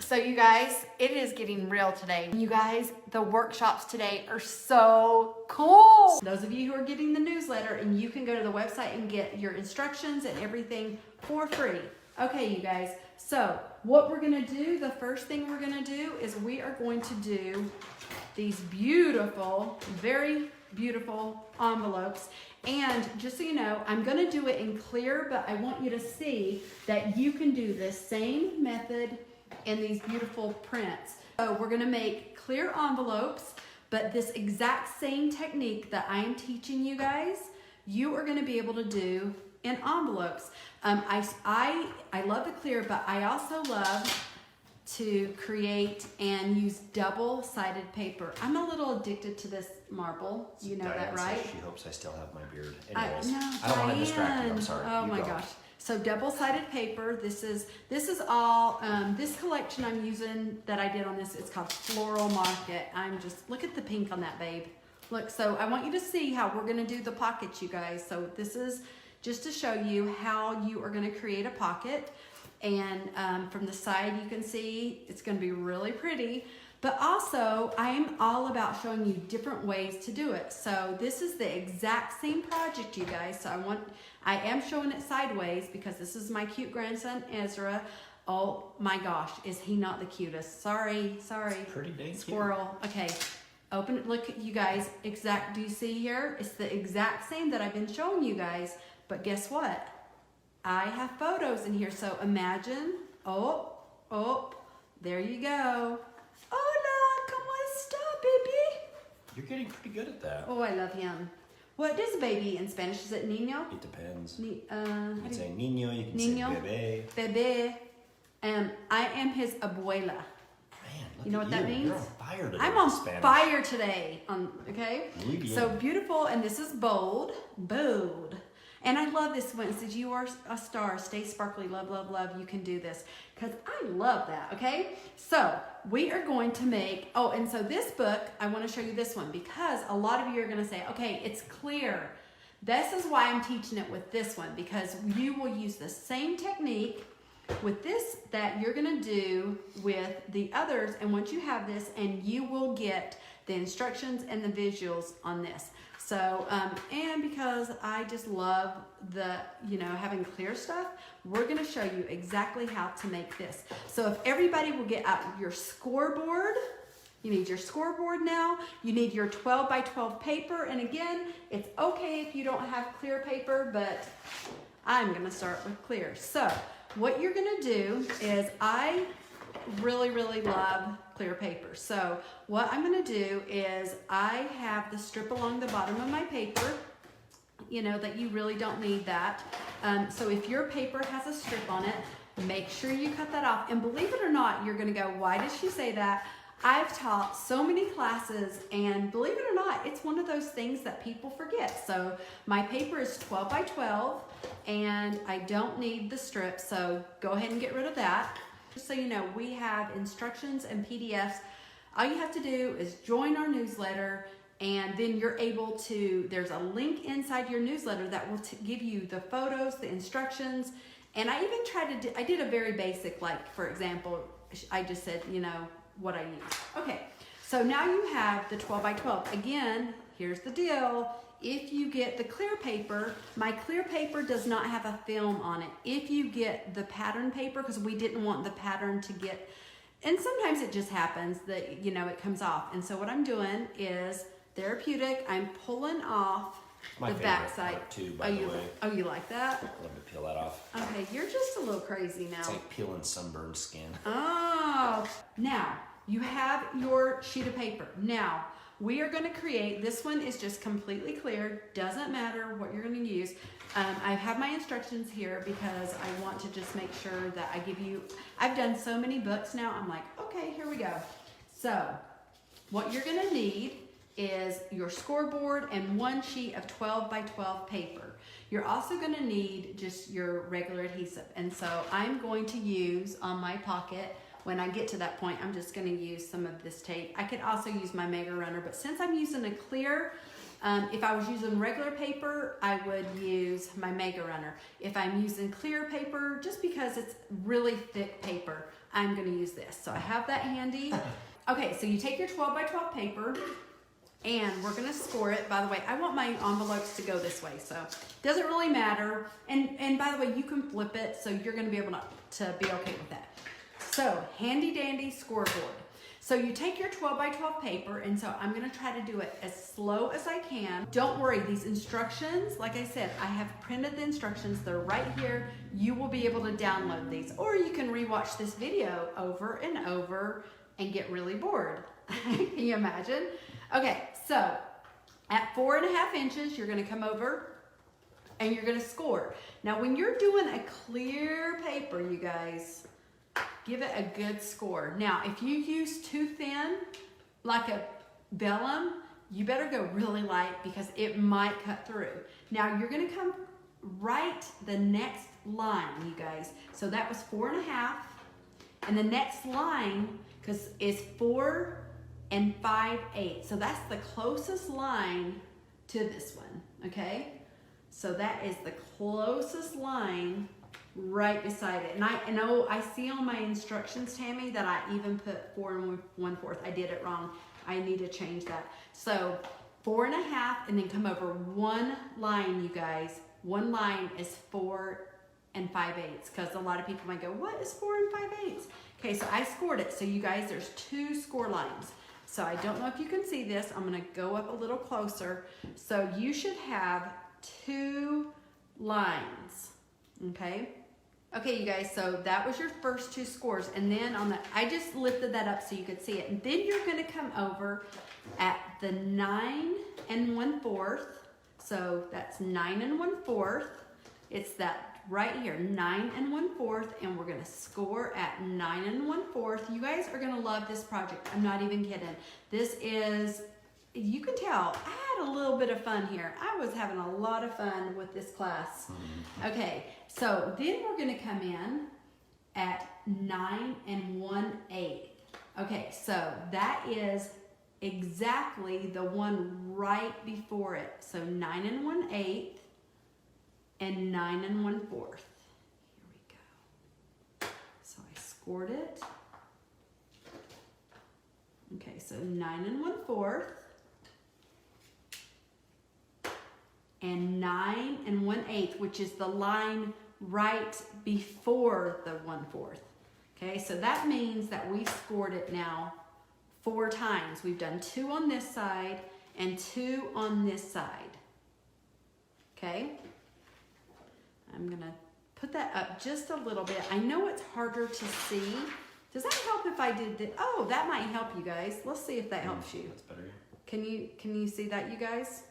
So you guys, it is getting real today. You guys, the workshops today are so cool. Those of you who are getting the newsletter, and you can go to the website and get your instructions and everything for free. Okay, you guys, so what we're gonna do, the first thing we're gonna do is we are going to do these beautiful, very beautiful envelopes. And just so you know, I'm gonna do it in clear, but I want you to see that you can do the same method in these beautiful prints. So we're gonna make clear envelopes, but this exact same technique that I am teaching you guys, you are gonna be able to do in envelopes. I love the clear, but I also love to create and use double-sided paper. I'm a little addicted to this marble. You know that, right? She hopes I still have my beard. Anyways, No, I don't want to distract you. I'm sorry. Oh my gosh. So double-sided paper. This is all. This collection I'm using that I did on this. It's called Floral Market. Look at the pink on that, babe. Look. So I want you to see how we're gonna do the pockets, you guys. So this is just to show you how you are gonna create a pocket. And from the side you can see it's going to be really pretty, but also I am all about showing you different ways to do it. So this is the exact same project, you guys. So I am showing it sideways because this is my cute grandson Ezra. Oh my gosh, is he not the cutest? Sorry. Pretty dang squirrel. Cute. Okay, open it. Look, you guys. Do you see here? It's the exact same that I've been showing you guys. But guess what? I have photos in here, so imagine, there you go. Hola, ¿cómo está, baby? You're getting pretty good at that. Oh, I love him. What is baby in Spanish? Is it niño? It depends. You can say niño, you can niño, say bebé. Bebé. I am his abuela. Man, look you know at what that means? You're on fire today. I'm on Spanish. fire today. Okay? Muy bien. So beautiful, and this is bold. And I love this one. It says, you are a star, stay sparkly, love, love, love. You can do this. Because I love that, okay? So we are going to make, and so this book, I want to show you this one because a lot of you are going to say, okay, it's clear. This is why I'm teaching it with this one, because you will use the same technique with this that you're going to do with the others. And once you have this, and you will get the instructions and the visuals on this. So, and because I just love having clear stuff, we're gonna show you exactly how to make this. So if everybody will get out your scoreboard, you need your scoreboard now, you need your 12 by 12 paper, and again, it's okay if you don't have clear paper, but I'm gonna start with clear. So what you're gonna do is, I really love clear paper. So what I'm going to do is, I have the strip along the bottom of my paper, that you really don't need that. So if your paper has a strip on it, make sure you cut that off. And believe it or not, you're going to go, why did she say that? I've taught so many classes, and believe it or not, it's one of those things that people forget. So my paper is 12 by 12, and I don't need the strip, so go ahead and get rid of that. Just so you know, we have instructions and PDFs. All you have to do is join our newsletter, and then you're able to, there's a link inside your newsletter that will give you the photos, the instructions, and I even I did a very basic, like for example, I just said, what I use. Okay, so now you have the 12 by 12. Again, here's the deal. If you get the clear paper, my clear paper does not have a film on it. If you get the pattern paper, because we didn't want the pattern to get, and sometimes it just happens that, it comes off. And so what I'm doing is therapeutic. I'm pulling off the back side. Too, by the way. Oh, you like that? Let me peel that off. Okay, you're just a little crazy now. It's like peeling sunburned skin. Oh, now you have your sheet of paper. Now, we are going to create, this one is just completely clear, doesn't matter what you're going to use. I have my instructions here because I want to just make sure that I give you, I've done so many books now, I'm like, okay, here we go. So, what you're going to need is your scoreboard and one sheet of 12 by 12 paper. You're also going to need just your regular adhesive. And so, I'm going to use on my pocket, when I get to that point, I'm just going to use some of this tape. I could also use my Mega Runner, but since I'm using a clear, If I was using regular paper, I would use my Mega Runner. If I'm using clear paper, just because it's really thick paper, I'm gonna use this. So I have that handy. Okay, so you take your 12 by 12 paper and we're gonna score it. By the way, I want my envelopes to go this way, so it doesn't really matter. And by the way, you can flip it, so you're gonna be able to be okay with that. So, handy dandy scoreboard. So you take your 12 by 12 paper, and so I'm gonna try to do it as slow as I can. Don't worry, these instructions, like I said, I have printed the instructions. They're right here. You will be able to download these, or you can rewatch this video over and over and get really bored. Can you imagine? Okay, so at 4.5 inches, you're gonna come over and you're gonna score. Now, when you're doing a clear paper, you guys, give it a good score. Now, if you use too thin, like a vellum, you better go really light because it might cut through. Now, you're gonna come right the next line, you guys. So that was 4.5, and the next line, because it's 4 5/8. So that's the closest line to this one, okay? So that is the closest line right beside it. And I know I see on my instructions, Tammy, that I even put 4 1/4. I did it wrong. I need to change that. So 4.5, and then come over one line, you guys. One line is 4 5/8, because a lot of people might go, what is 4 5/8? Okay, so I scored it. So you guys, there's 2 score lines. So I don't know if you can see this. I'm gonna go up a little closer. So you should have 2 lines, okay? Okay, you guys, so that was your first 2 scores. And then on the, I just lifted that up so you could see it. And then you're gonna come over at the 9 1/4. So that's 9 1/4. It's that right here, 9 1/4, and we're gonna score at 9 1/4. You guys are gonna love this project. I'm not even kidding. This is, you can tell, I had a little bit of fun here. I was having a lot of fun with this class. Okay, so then we're gonna come in at 9 1/8. Okay, so that is exactly the one right before it. So 9 1/8 and 9 1/4. Here we go. So I scored it. Okay, so 9 1/4 and 9 1/8, which is the line right before the 1/4. Okay, so that means that we scored it now 4 times. We've done 2 on this side and 2 on this side. Okay, I'm gonna put that up just a little bit. I know it's harder to see. Does that help if I did this? Oh, that might help you guys. Let's see if that helps you. That's better. Can you see that, you guys?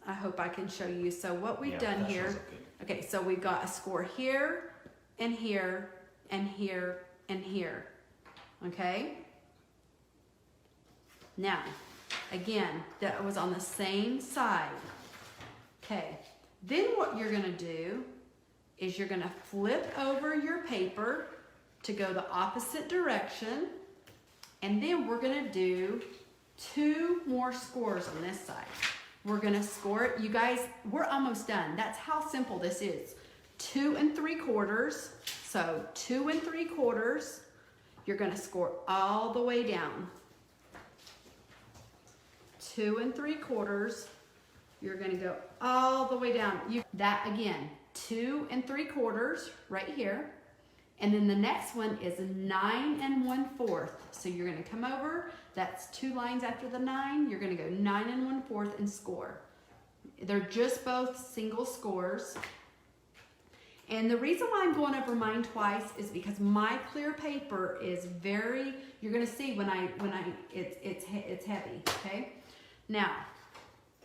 I hope I can show you. So what we've done here, okay, so we've got a score here and here and here and here, okay? Now, again, that was on the same side. Okay, then what you're gonna do is you're gonna flip over your paper to go the opposite direction, and then we're gonna do 2 more scores on this side. We're gonna score it. You guys, we're almost done. That's how simple this is. 2 3/4. So 2 3/4. You're gonna score all the way down. 2 3/4. You're gonna go all the way down. That again, 2 3/4 right here. And then the next one is 9 1/4. So you're gonna come over, that's 2 lines after the 9. You're gonna go 9 1/4 and score. They're just both single scores. And the reason why I'm going over mine twice is because my clear paper is very, you're gonna see it's heavy, okay? Now,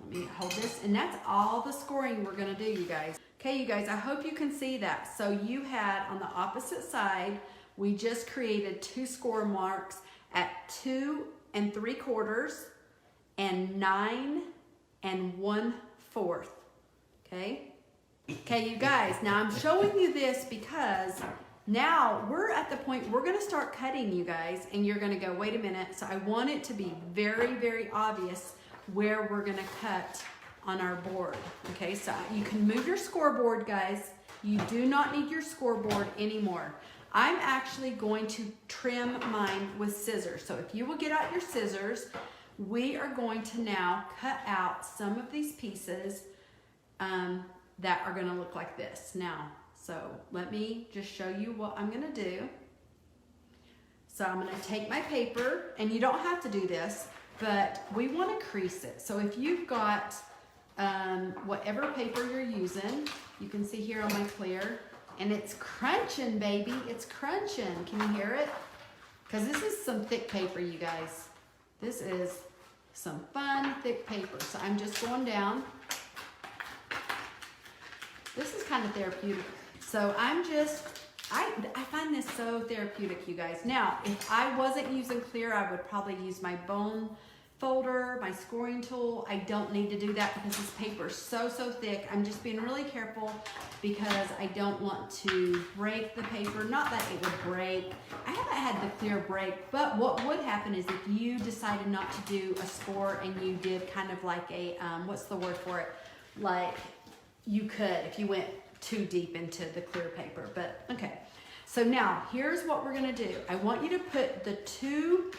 let me hold this, and that's all the scoring we're gonna do, you guys. Okay, you guys, I hope you can see that. So you had on the opposite side, we just created 2 score marks at 2 3/4 and 9 1/4. Okay? Okay, you guys, now I'm showing you this because now we're at the point we're gonna start cutting, you guys, and you're gonna go, wait a minute. So I want it to be very, very obvious where we're gonna cut on our board. Okay, so you can move your scoreboard, guys. You do not need your scoreboard anymore. I'm actually going to trim mine with scissors. So if you will get out your scissors, we are going to now cut out some of these pieces that are gonna look like this. Now, so let me just show you what I'm gonna do. So I'm gonna take my paper, and you don't have to do this, but we wanna crease it. So if you've got whatever paper you're using, you can see here on my clear, and it's crunching, baby, it's crunching. Can you hear it? Because this is some thick paper, you guys. This is some fun, thick paper. So I'm just going down. This is kind of therapeutic. So I'm just, I find this so therapeutic, you guys. Now, if I wasn't using clear, I would probably use my bone folder, my scoring tool. I don't need to do that because this paper is so thick. I'm just being really careful because I don't want to break the paper. Not that it would break. I haven't had the clear break, but what would happen is if you decided not to do a score and you did kind of like a, what's the word for it? Like you could if you went too deep into the clear paper, but okay. So now here's what we're gonna do. I want you to put the two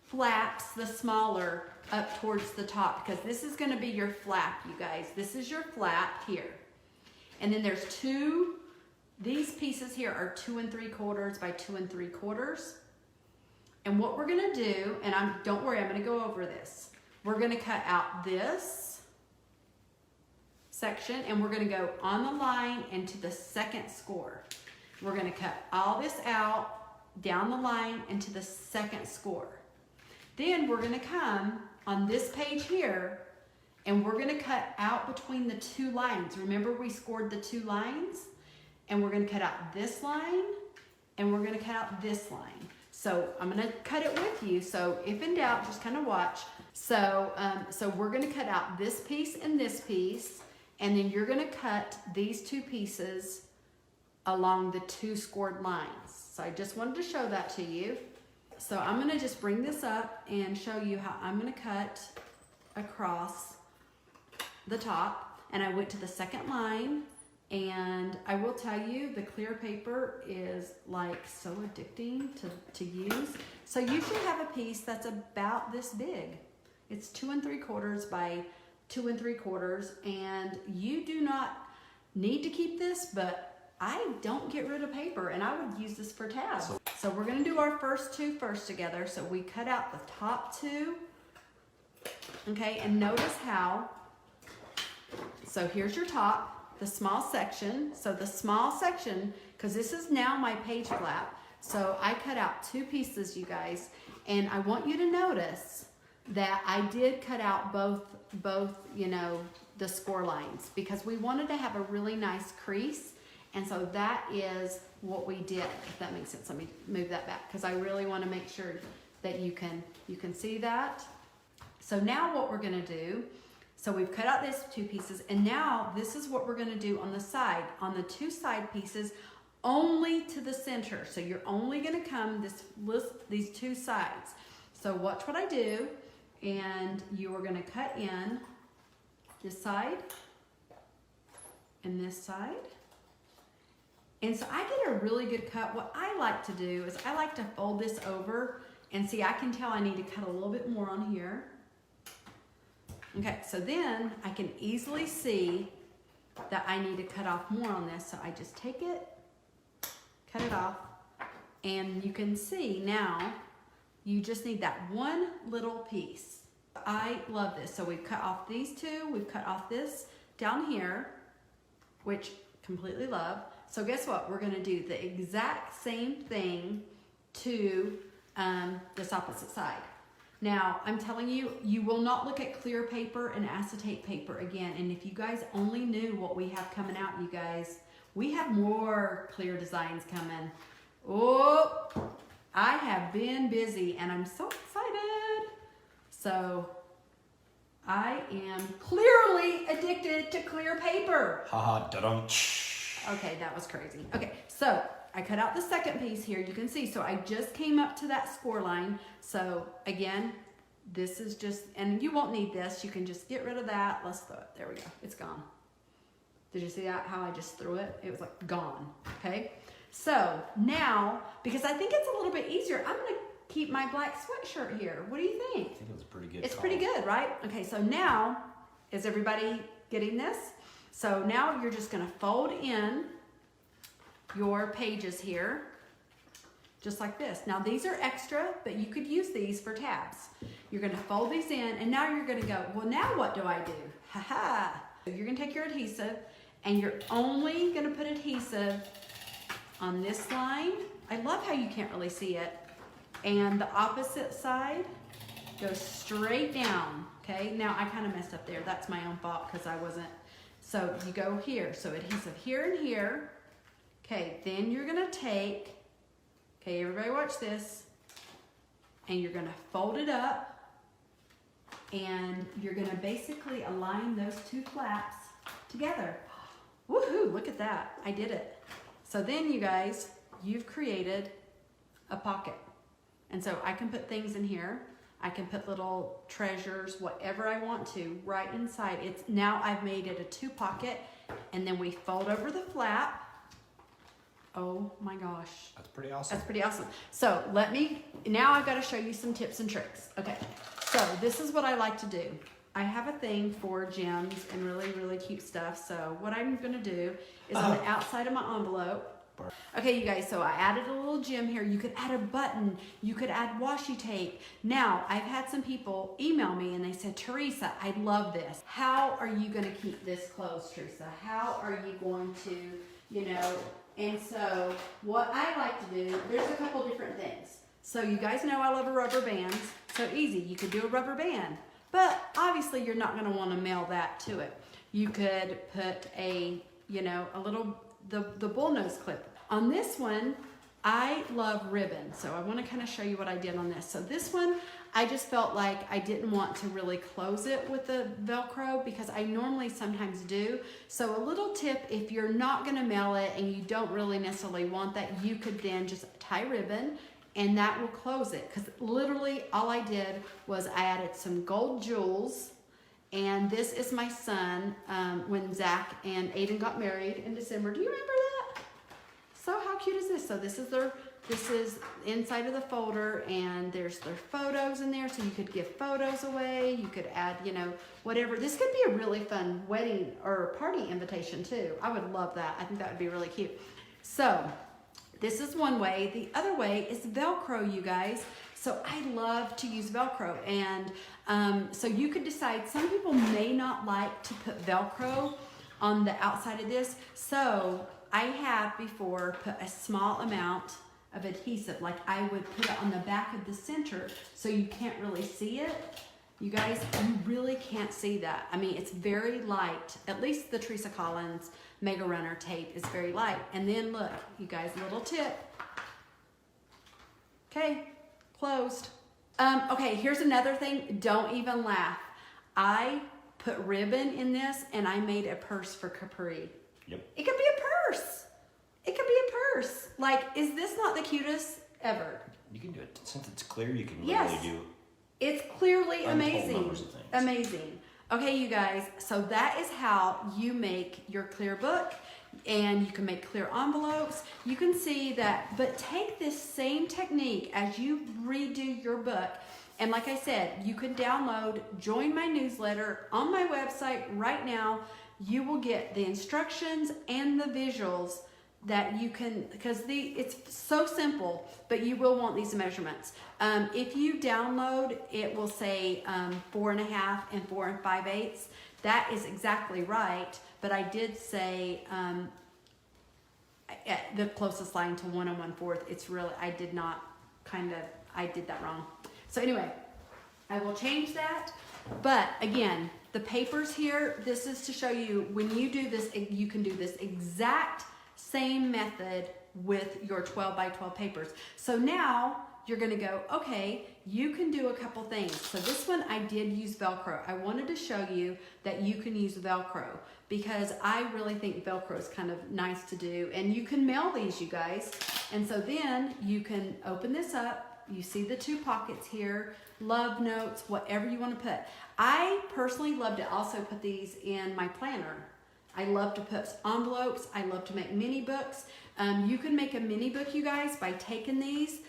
flaps, the smaller, up towards the top because this is gonna be your flap, you guys. This is your flap here. And then there's two, these pieces here are 2 3/4 by 2 3/4. And what we're gonna do, and don't worry, I'm gonna go over this. We're gonna cut out this section and we're gonna go on the line into the second score. We're gonna cut all this out, down the line into the second score. Then we're gonna come on this page here and we're gonna cut out between the two lines. Remember we scored the two lines? And we're gonna cut out this line and we're gonna cut out this line. So I'm gonna cut it with you. So if in doubt, just kind of watch. So we're gonna cut out this piece and this piece, and then you're gonna cut these two pieces along the two scored lines. So I just wanted to show that to you. So I'm gonna just bring this up and show you how I'm gonna cut across the top. And I went to the second line, and I will tell you the clear paper is like so addicting to use. So you should have a piece that's about this big. It's 2 3/4 by 2 3/4, and you do not need to keep this, but I don't get rid of paper, and I would use this for tabs. So we're gonna do our first two first together. So we cut out the top two, okay, and notice how, so here's your top, the small section. So the small section, because this is now my page flap, so I cut out two pieces, you guys, and I want you to notice that I did cut out both, you know, the score lines because we wanted to have a really nice crease. And so that is what we did, if that makes sense. Let me move that back because I really want to make sure that you can see that. So now what we're gonna do, so we've cut out these two pieces, and now this is what we're gonna do on the side. On the two side pieces, only to the center. So you're only gonna come these two sides. So watch what I do, and you are gonna cut in this side and this side. And so I get a really good cut. What I like to do is I like to fold this over, and see, I can tell I need to cut a little bit more on here. Okay, so then I can easily see that I need to cut off more on this. So I just take it, cut it off, and you can see now you just need that one little piece. I love this. So we've cut off these two, we've cut off this down here, which completely love. So guess what? We're gonna do the exact same thing to this opposite side. Now, I'm telling you, you will not look at clear paper and acetate paper again. And if you guys only knew what we have coming out, you guys, we have more clear designs coming. Oh, I have been busy and I'm so excited. So I am clearly addicted to clear paper. Haha, da-dum. Okay, that was crazy. Okay, so I cut out the second piece here. You can see, so I just came up to that score line. So again, This is just, and you won't need this. You can just get rid of that. Let's throw it. There we go. It's gone. Did you see that? How I just threw it? It was like gone. Okay. So now, because I think it's a little bit easier, I'm going to keep my black sweatshirt here. What do you think? I think it was pretty good. It's pretty good, right? Okay. So now, is everybody getting this? So now you're just going to fold in your pages here, just like this. Now these are extra, but you could use these for tabs. You're going to fold these in, and now you're going to go, well, now what do I do? Ha-ha. So you're going to take your adhesive, and you're only going to put adhesive on this line. I love how you can't really see it. And the opposite side goes straight down. Okay, now I kind of messed up there. That's my own fault because I wasn't. So you go here. So adhesive here and here. Okay, then you're going to take, okay, everybody watch this, and you're going to fold it up, and you're going to basically align those two flaps together. Woohoo, look at that. I did it. So then you guys, you've created a pocket. And so I can put things in here. I can put little treasures, whatever I want to, right inside. It's now I've made it a 2 pocket, and then we fold over the flap. Oh my gosh. That's pretty awesome. That's pretty awesome. So now I've got to show you some tips and tricks. Okay, so this is what I like to do. I have a thing for gems and really, really cute stuff. So what I'm going to do is on the outside of my envelope. Okay, you guys, so I added a little gem here. You could add a button. You could add washi tape. Now, I've had some people email me and they said, Teresa, I love this. How are you going to keep this closed, Teresa? How are you going to, you know? And so what I like to do, there's a couple different things. So you guys know I love a rubber band. So easy, you could do a rubber band. But obviously you're not going to want to mail that to it. You could put a, you know, a little, the bullnose clip. On this one, I love ribbon. So I want to kind of show you what I did on this. So this one, I just felt like I didn't want to really close it with the Velcro because I normally sometimes do. So a little tip, if you're not going to mail it and you don't really necessarily want that, you could then just tie ribbon and that will close it. Because literally all I did was I added some gold jewels. And this is my son when Zach and Aiden got married in December. Do you remember that? So how cute is this? So this is inside of the folder, and there's their photos in there, so you could give photos away. You could add, you know, whatever. This could be a really fun wedding or party invitation too. I would love that. I think that would be really cute. So this is one way. The other way is Velcro, you guys. So I love to use Velcro, and so you could decide. Some people may not like to put Velcro on the outside of this, so I have before put a small amount of adhesive, like I would put it on the back of the center so you can't really see it. You guys, you really can't see that. I mean, it's very light. At least the Teresa Collins Mega Runner tape is very light. And then look, you guys, little tip. Okay, closed. Okay, here's another thing. Don't even laugh. I put ribbon in this and I made a purse for Capri. Yep. It could be a purse. It could be a purse. Like, is this not the cutest ever? You can do it. Since it's clear, you can Yes. literally do It's clearly untold amazing. numbers of things. Amazing. Okay, you guys, so that is how you make your clear book, and you can make clear envelopes. You can see that, but take this same technique as you redo your book. And like I said, you can download, join my newsletter on my website right now. You will get the instructions and the visuals that you can, because it's so simple, but you will want these measurements. If you download, it will say 4.5 and 4 5/8. That is exactly right, but I did say at the closest line to 1 1/4. It's really, I did that wrong. So anyway, I will change that. But again, the papers here, this is to show you when you do this, you can do this exact same method with your 12 by 12 papers. So now you're going to go, okay, you can do a couple things. So this one I did use Velcro. I wanted to show you that you can use Velcro because I really think Velcro is kind of nice to do. And you can mail these, you guys. And so then you can open this up. you see the 2 pockets here, love notes, whatever you want to put. I personally love to also put these in my planner. I love to put envelopes. I love to make mini books. You can make a mini book, you guys, by taking these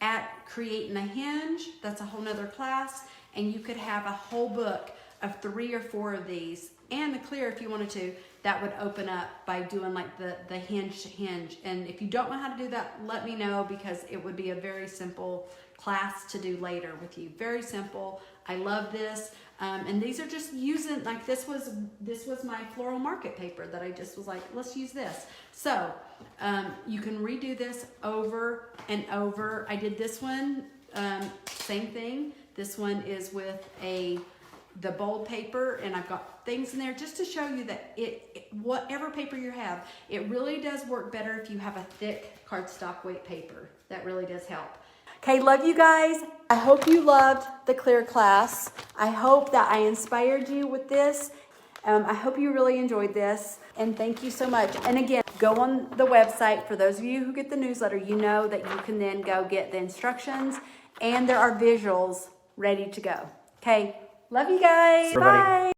at creating a hinge. That's a whole nother class. And you could have a whole book of 3 or 4 of these, and the clear if you wanted to. That would open up by doing like the hinge. And if you don't know how to do that, let me know, because it would be a very simple class to do later with you. Very simple. I love this. And these are just using, like this was my floral market paper that I just was like, let's use this. So you can redo this over and over. I did this one, same thing. This one is with the bold paper, and I've got things in there just to show you that whatever paper you have, it really does work better if you have a thick cardstock weight paper. That really does help. Okay, love you guys. I hope you loved the clear class. I hope that I inspired you with this. I hope you really enjoyed this, and thank you so much. And again, go on the website. For those of you who get the newsletter, you know that you can then go get the instructions, and there are visuals ready to go. Okay, love you guys. Everybody. Bye.